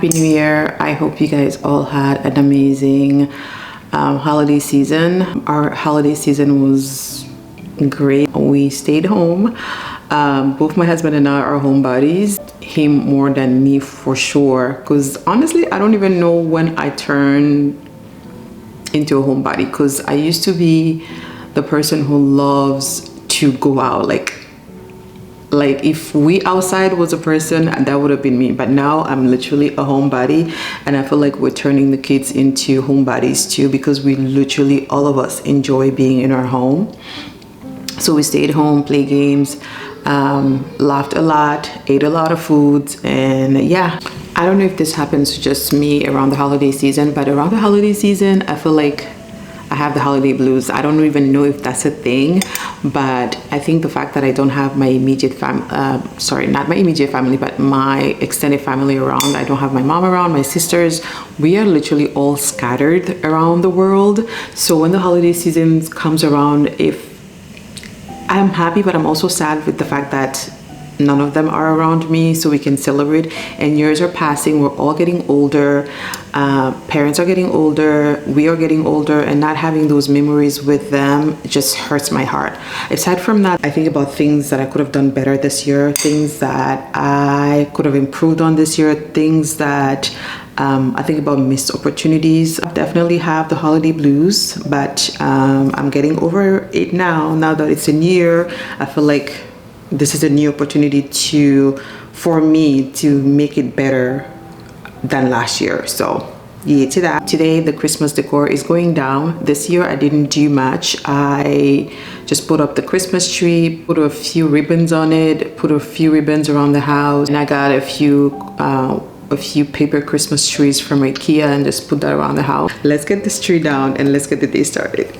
Happy New Year. I hope you guys all had an amazing holiday season. Our holiday season was great. We stayed home. Both my husband and I are homebodies. Him more than me for sure, because honestly I don't even know when I turned into a homebody, because I used to be the person who loves to go out. Like if we outside was a person, that would have been me, but now I'm literally a homebody, and I feel like we're turning the kids into homebodies too, because we literally, all of us, enjoy being in our home. So we stayed home, played games, laughed a lot, ate a lot of foods, and yeah. I don't know if this happens to just me around the holiday season, but around the holiday season I feel like I have the holiday blues. I don't even know if that's a thing, but I think the fact that I don't have my immediate not my immediate family, but my extended family around. I don't have my mom around, my sisters. We are literally all scattered around the world. So when the holiday season comes around, I'm happy, but I'm also sad with the fact that none of them are around me so we can celebrate. And years are passing, we're all getting older, parents are getting older, we are getting older, and not having those memories with them just hurts my heart. Aside from that, I think about things that I could have done better this year, things that I could have improved on this year, things that I think about missed opportunities. I definitely have the holiday blues, but I'm getting over it now that it's a new year. I feel like this is a new opportunity for me to make it better than last year. So yeah, to that. Today the Christmas decor is going down. This year I didn't do much. I just put up the Christmas tree, put a few ribbons on it, put a few ribbons around the house, and I got a few paper Christmas trees from IKEA and just put that around the house. Let's get this tree down and let's get the day started.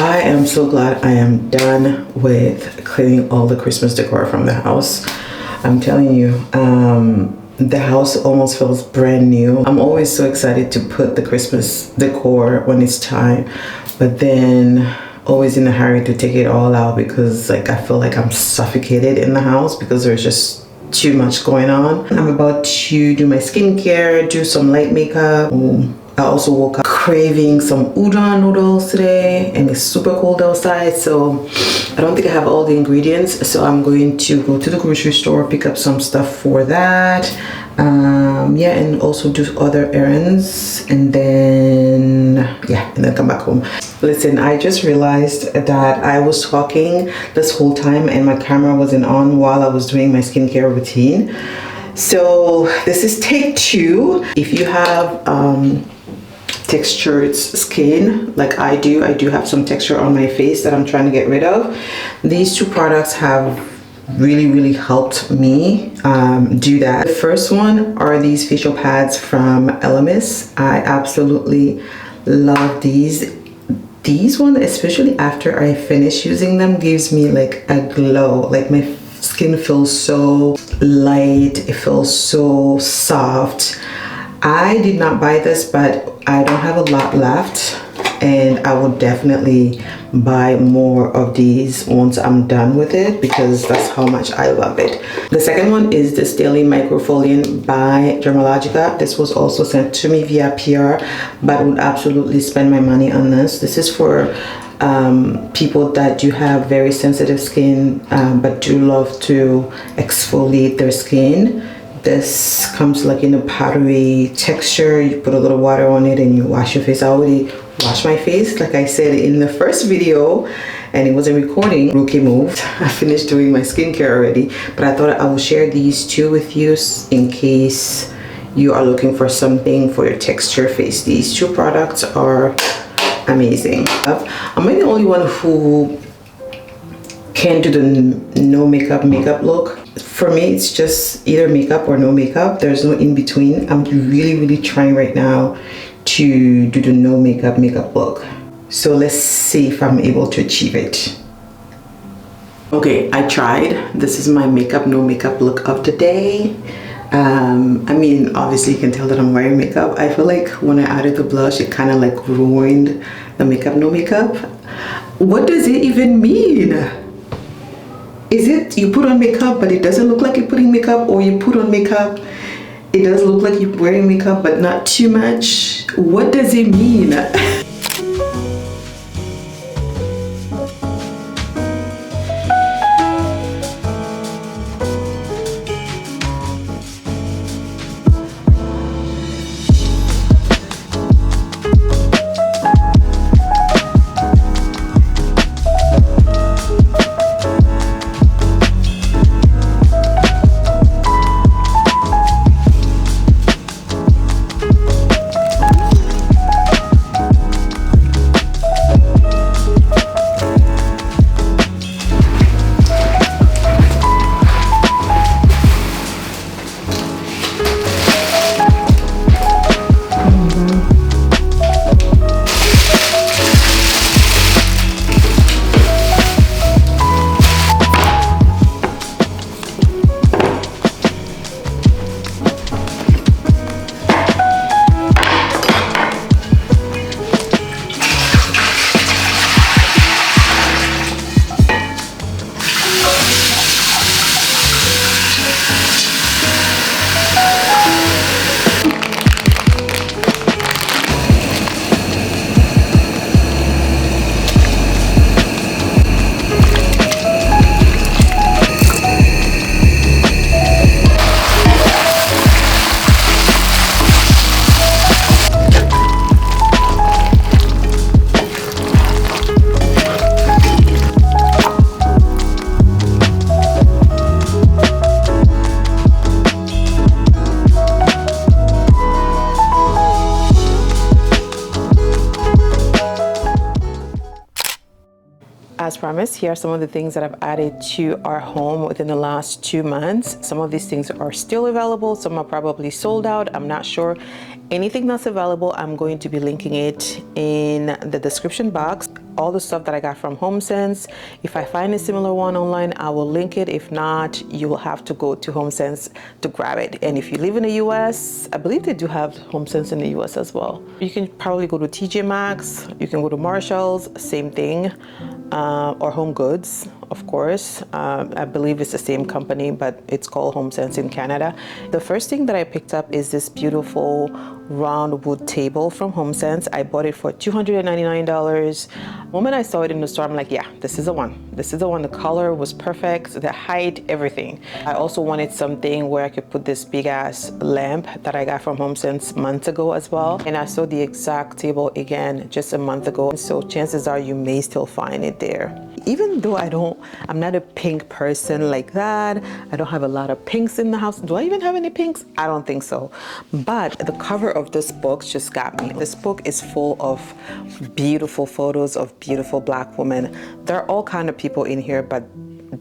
I am so glad I am done with cleaning all the Christmas decor from the house. I'm telling you, the house almost feels brand new. I'm always so excited to put the Christmas decor when it's time, but then always in a hurry to take it all out because like I feel like I'm suffocated in the house because there's just too much going on. I'm about to do my skincare, do some light makeup. I also woke up craving some udon noodles today and it's super cold outside, so I don't think I have all the ingredients, so I'm going to go to the grocery store, pick up some stuff for that, yeah, and also do other errands, and then come back home. Listen, I just realized that I was talking this whole time and my camera wasn't on while I was doing my skincare routine, so this is take 2. If you have textured skin like I do have some texture on my face that I'm trying to get rid of. These 2 products have really helped me do that. The first one are these facial pads from Elemis. I absolutely love these. These ones, especially after I finish using them, gives me like a glow. Like my skin feels so light, it feels so soft. I did not buy this, but I don't have a lot left and I will definitely buy more of these once I'm done with it because that's how much I love it. The second one is this Daily Microfoliant by Dermalogica. This was also sent to me via PR, but I would absolutely spend my money on this. This is for people that do have very sensitive skin but do love to exfoliate their skin. This comes like in a powdery texture. You put a little water on it and you wash your face. I already washed my face like I said in the first video and it wasn't recording. Rookie move. I finished doing my skincare already, but I thought I will share these 2 with you in case you are looking for something for your texture face. These 2 products are amazing. Am I the only one who can do the no makeup look? For me, it's just either makeup or no makeup. There's no in between. I'm really trying right now to do the no makeup look. So let's see if I'm able to achieve it. Okay, I tried. This is my makeup no makeup look of the day. I mean, obviously you can tell that I'm wearing makeup. I feel like when I added the blush, it kind of like ruined the makeup no makeup. What does it even mean? Is it you put on makeup but it doesn't look like you're putting makeup, or you put on makeup, it does look like you're wearing makeup but not too much? What does it mean? As promised, here are some of the things that I've added to our home within the last 2 months. Some of these things are still available. Some are probably sold out. I'm not sure. Anything that's available, I'm going to be linking it in the description box. all the stuff that I got from HomeSense. If I find a similar one online, I will link it. If not, you will have to go to HomeSense to grab it. And if you live in the US, I believe they do have HomeSense in the US as well. You can probably go to TJ Maxx, you can go to Marshall's, same thing, or Home Goods, of course. I believe it's the same company, but it's called HomeSense in Canada. The first thing that I picked up is this beautiful round wood table from HomeSense. I bought it for $299. The moment I saw it in the store, I'm like, yeah, this is the one. This is the one. The color was perfect, the height, everything. I also wanted something where I could put this big ass lamp that I got from HomeSense months ago as well. And I saw the exact table again just a month ago. So chances are you may still find it there. Even though I'm not a pink person like that. I don't have a lot of pinks in the house. Do I even have any pinks? I don't think so. But the cover of this book just got me. This book is full of beautiful photos of beautiful Black women. There are all kind of people in here, but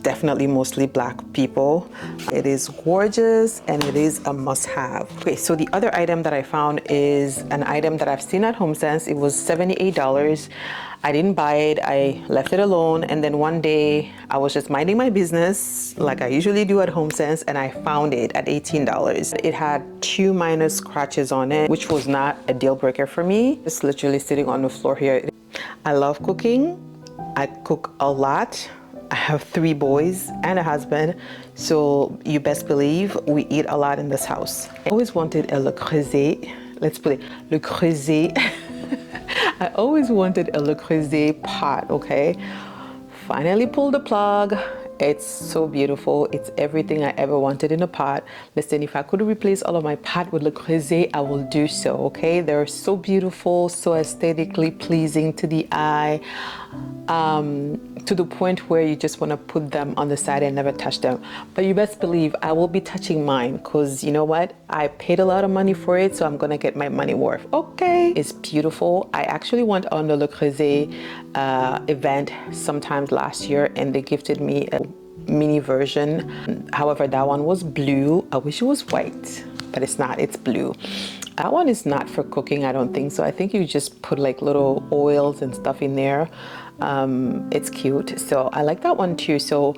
definitely mostly Black people. It is gorgeous and it is a must-have. Okay, so the other item that I found is an item that I've seen at HomeSense. It was $78. I didn't buy it, I left it alone, and then one day I was just minding my business like I usually do at HomeSense, and I found it at $18. It had 2 minor scratches on it, which was not a deal breaker for me. It's literally sitting on the floor here. I love cooking. I cook a lot. I have 3 boys and a husband, so you best believe we eat a lot in this house. I always wanted a Le Creuset. Let's put it, Le Creuset. I always wanted a Le Creuset pot, okay? Finally pulled the plug. It's so beautiful. It's everything I ever wanted in a pot. Listen, if I could replace all of my pot with Le Creuset, I will do so, okay? They're so beautiful, so aesthetically pleasing to the eye, to the point where you just want to put them on the side and never touch them. But you best believe I will be touching mine, because you know what? I paid a lot of money for it, so I'm gonna get my money worth. Okay, it's beautiful. I actually went on the Le Creuset event sometimes last year, and they gifted me a mini version. However, that one was blue. I wish it was white, but it's not, it's blue. That one is not for cooking, I don't think so. I think you just put like little oils and stuff in there. It's cute, so I like that one too. So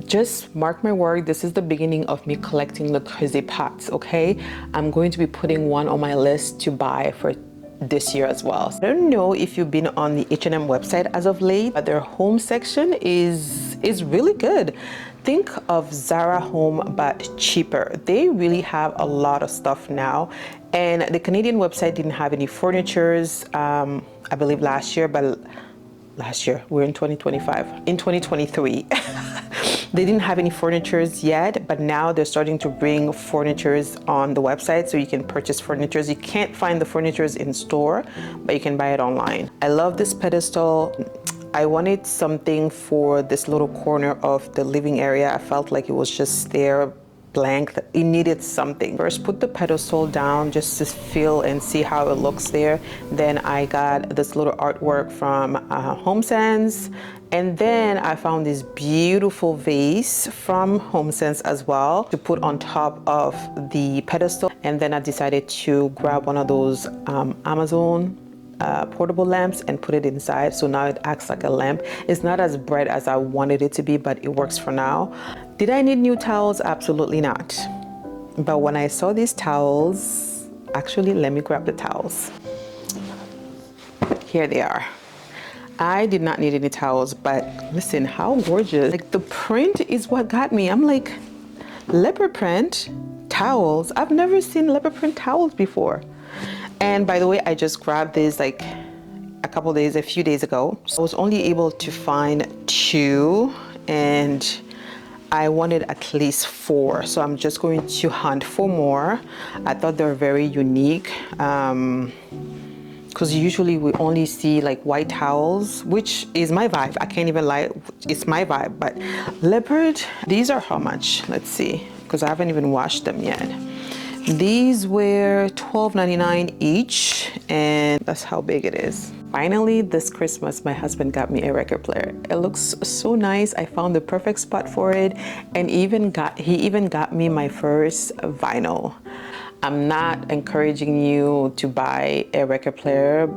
just mark my word, this is the beginning of me collecting the Creuset pots, okay? I'm going to be putting one on my list to buy for this year as well. I don't know if you've been on the H&M website as of late, but their home section is really good. Think of Zara Home but cheaper. They really have a lot of stuff now, and the Canadian website didn't have any furnitures, I believe last year, but last year, we're in 2025. In 2023, they didn't have any furnitures yet, but now they're starting to bring furnitures on the website, so you can purchase furnitures. You can't find the furnitures in store, but you can buy it online. I love this pedestal. I wanted something for this little corner of the living area. I felt like it was just there, blank. It needed something. First, put the pedestal down just to feel and see how it looks there. Then I got this little artwork from HomeSense, and then I found this beautiful vase from HomeSense as well to put on top of the pedestal. And then I decided to grab one of those Amazon portable lamps and put it inside, so now it acts like a lamp. It's not as bright as I wanted it to be, but it works for now. Did I need new towels? Absolutely not. But when I saw these towels, actually, let me grab the towels. Here they are. I did not need any towels, but listen, how gorgeous. Like, the print is what got me. I'm like, leopard print towels? I've never seen leopard print towels before. And by the way, I just grabbed this like a few days ago. So I was only able to find 2, and I wanted at least 4. So I'm just going to hunt for more. I thought they were very unique. Because usually we only see like white towels, which is my vibe. I can't even lie, it's my vibe. But leopard, these are how much? Let's see, because I haven't even washed them yet. These were $12.99 each, and that's how big it is. Finally, this Christmas, my husband got me a record player. It looks so nice. I found the perfect spot for it, and he even got me my first vinyl. I'm not encouraging you to buy a record player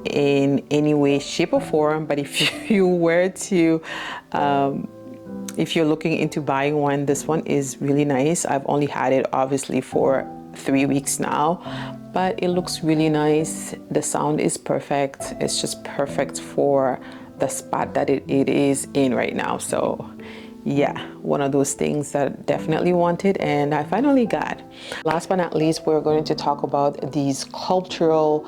in any way, shape, or form. But if you were to if you're looking into buying one, this one is really nice. I've only had it obviously for 3 weeks now, but it looks really nice. The sound is perfect. It's just perfect for the spot that it is in right now. So yeah, one of those things that definitely wanted and I finally got. Last but not least, we're going to talk about these cultural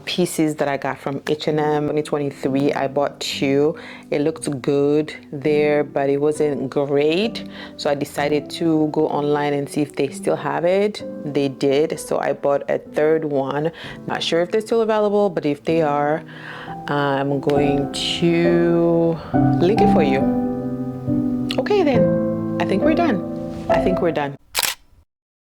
pieces that I got from H&M 2023. I bought 2. It looked good there, but it wasn't great, so I decided to go online and see if they still have it. They did, so I bought a 3rd one. Not sure if they're still available, but if they are, I'm going to link it for you. Okay then, I think we're done.